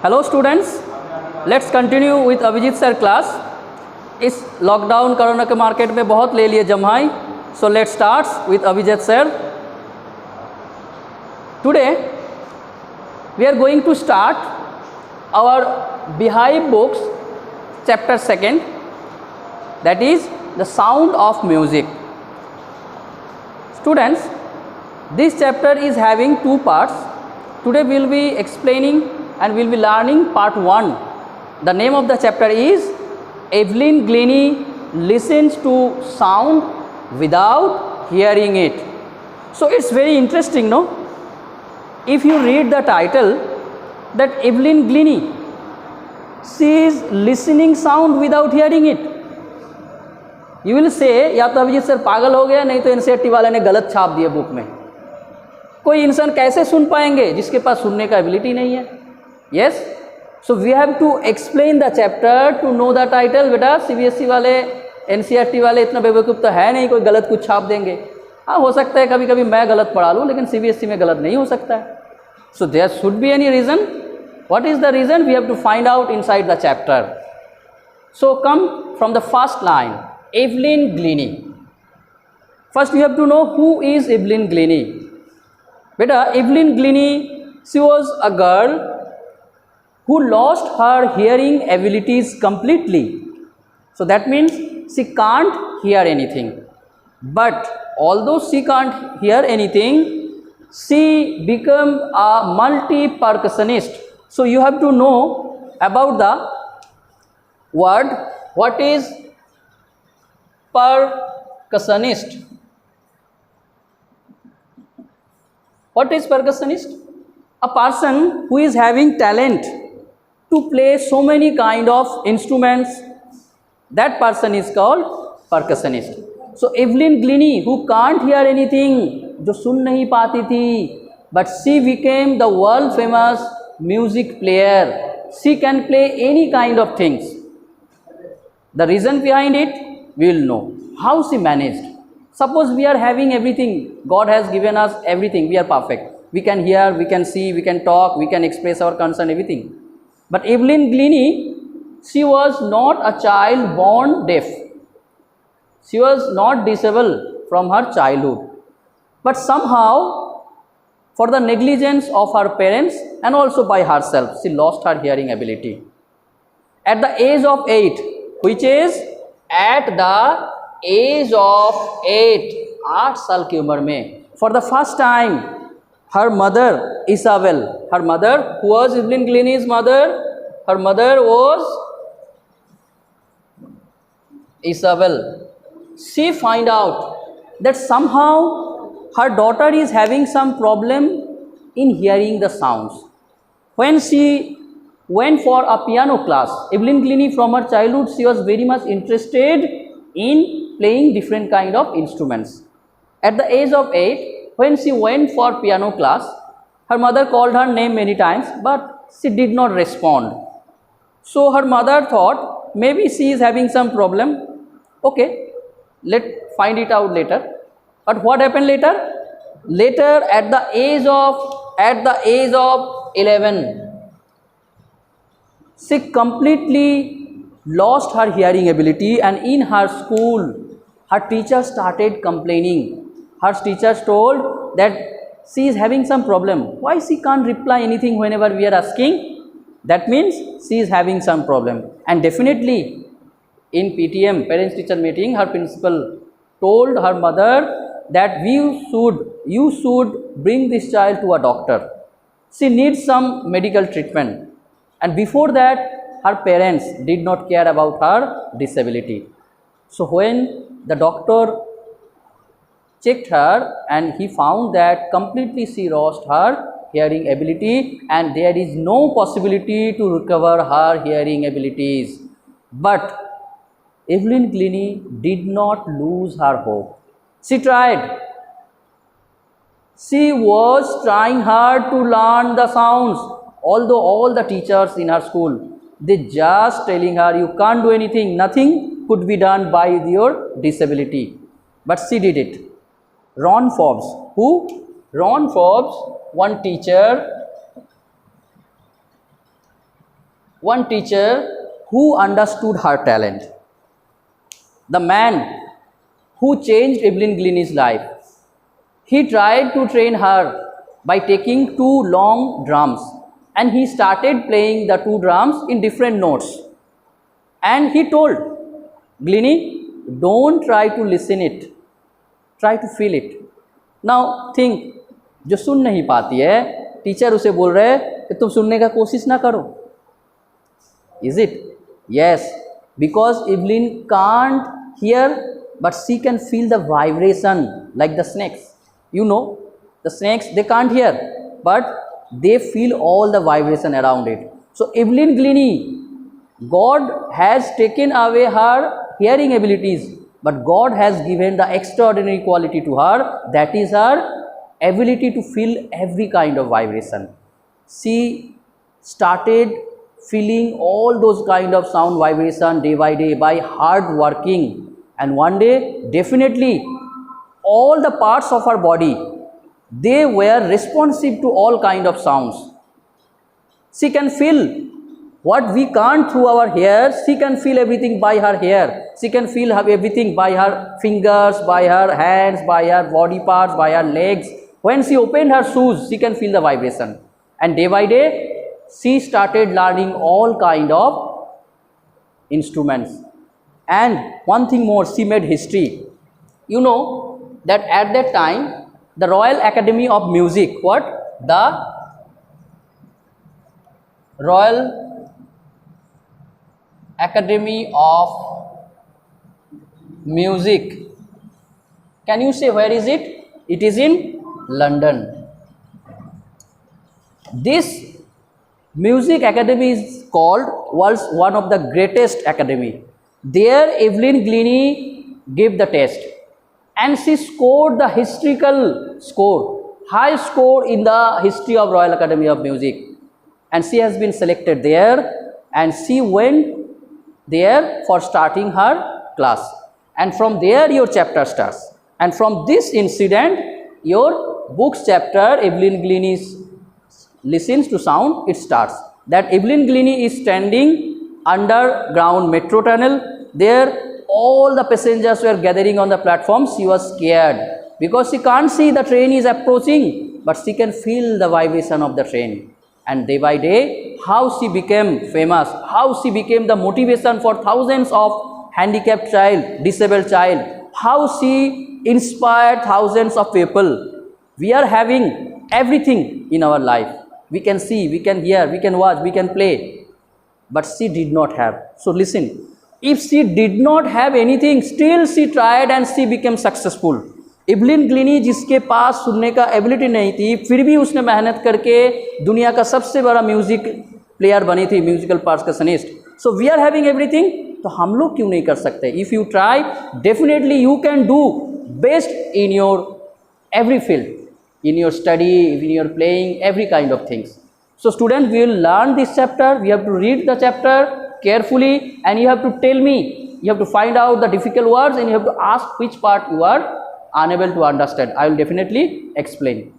Hello students, let's continue with Abhijit sir class. इस lockdown corona के market में बहुत ले लिए जमाई, so let's start with Abhijit sir. Today we are going to start our Beehive books chapter second, that is the sound of music. Students, this chapter is having two parts. Today we will be explaining and we will be learning part 1. The name of the chapter is Evelyn Glennie listens to sound without hearing it. So it's very interesting, no? If you read the title, that Evelyn Glennie, she is listening sound without hearing it. You will say या तो Abhijit sir पागल हो गया, नहीं तो NCERT वाले ने गलत छाप दिए बुक में। कोई इंसान कैसे सुन पाएंगे जिसके पास सुनने का एबिलिटी नहीं है? Yes, so we have to explain the chapter to know the title. बेटा सीबीएसई वाले, एनसीईआरटी वाले इतना बेवकूफ़ तो है नहीं, कोई गलत कुछ छाप देंगे। हाँ, हो सकता है कभी कभी मैं गलत पढ़ा लूँ, लेकिन सीबीएसई में गलत नहीं हो सकता है। So there should be any reason. What is the reason? We have to find out inside the chapter. So come from the first line, Evelyn Glennie. First, you have to know who is Evelyn Glennie. Beta, Evelyn Glennie, she was a girl who lost her hearing abilities completely. So that means she can't hear anything. But although she can't hear anything, she became a multi-percussionist. So you have to know about the word. What is percussionist? What is percussionist? A person who is having talent to play so many kind of instruments, that person is called percussionist. So Evelyn Glennie, who can't hear anything, जो सुन नहीं पाती थी, but she became the world famous music player. She can play any kind of things. The reason behind it we will know. How she managed. Suppose we are having everything, God has given us everything, we are perfect, we can hear, we can see, we can talk, we can express our concern, everything. But Evelyn Glennie, she was not a child born deaf. She was not disabled from her childhood, but somehow for the negligence of her parents and also by herself, she lost her hearing ability. At the age of 8, which is at the age of 8 साल की उम्र में, for the first time, her mother Isabel, her mother, who was Evelyn Glennie's mother, her mother was Isabel. She find out that somehow her daughter is having some problem in hearing the sounds. When she went for a piano class, Evelyn Glennie from her childhood, she was very much interested in playing different kind of instruments. At the age of 8, when she went for piano class, her mother called her name many times, but she did not respond. So her mother thought maybe she is having some problem. Okay, let's find it out later. But what happened later? Later, at the age of 11, she completely lost her hearing ability, and in her school, her teacher started complaining. Her teachers told that she is having some problem. Why she can't reply anything whenever we are asking? That means she is having some problem. And definitely in PTM, parents teacher meeting, her principal told her mother that you should bring this child to a doctor. She needs some medical treatment. And before that, her parents did not care about her disability. So when the doctor checked her and he found that completely she lost her hearing ability and there is no possibility to recover her hearing abilities. But Evelyn Glennie did not lose her hope. She tried. She was trying hard to learn the sounds. Although all the teachers in her school, they just telling her, you can't do anything, nothing could be done by your disability. But she did it. Ron Forbes, who? Ron Forbes, one teacher one teacher who understood her talent, the man who changed Evelyn Glennie's life. He tried to train her by taking 2 long drums, and he started playing the 2 drums in different notes. And he told Glennie, don't try to listen it, try to feel it. Now think, जो सुन नहीं पाती है, teacher उसे बोल रहे हैं कि तुम सुनने का कोशिश ना करो. Is it? Yes, because Evelyn can't hear, but she can feel the vibration like the snakes. You know, the snakes, they can't hear, but they feel all the vibration around it. So Evelyn Glennie, God has taken away her hearing abilities, but God has given the extraordinary quality to her, that is her ability to feel every kind of vibration. She started feeling all those kind of sound vibration day by day by hard working, and one day definitely all the parts of her body, they were responsive to all kind of sounds. She can feel what we can't through our hair, she can feel everything by her hair. She can feel everything by her fingers, by her hands, by her body parts, by her legs. When she opened her shoes, she can feel the vibration. And day by day, she started learning all kind of instruments. And one thing more, she made history. You know that at that time, the Royal Academy of Music, what? The Royal Academy of Music. Can you say where is it? It is in London. This music academy is called world's one of the greatest academy. There Evelyn Glennie gave the test and she scored the historical score, high score in the history of Royal Academy of Music, and she has been selected there, and she went there for starting her class, and from there your chapter starts, and from this incident your book's chapter Evelyn Glennie's listens to sound, it starts. That Evelyn Glennie is standing underground metro tunnel. There all the passengers were gathering on the platform. She was scared because she can't see the train is approaching, but she can feel the vibration of the train. And day by day, how she became famous, how she became the motivation for thousands of handicapped child, disabled child, how she inspired thousands of people. We are having everything in our life. We can see, we can hear, we can watch, we can play, but she did not have. So listen, if she did not have anything, still she tried and she became successful. Evelyn Glennie जिसके पास सुनने का ability नहीं थी, फिर भी उसने मेहनत करके दुनिया का सबसे बड़ा म्यूजिक प्लेयर बनी थी, musical percussionist. So we are having everything, तो हम लोग क्यों नहीं कर सकते? If you try, definitely you can do best in your every field, in your study, in your playing, every kind of things. So student, we will learn this chapter. We have to read the chapter carefully, and you have to tell me, you have to find out the difficult words, and you have to ask which part you are unable to understand. I will definitely explain.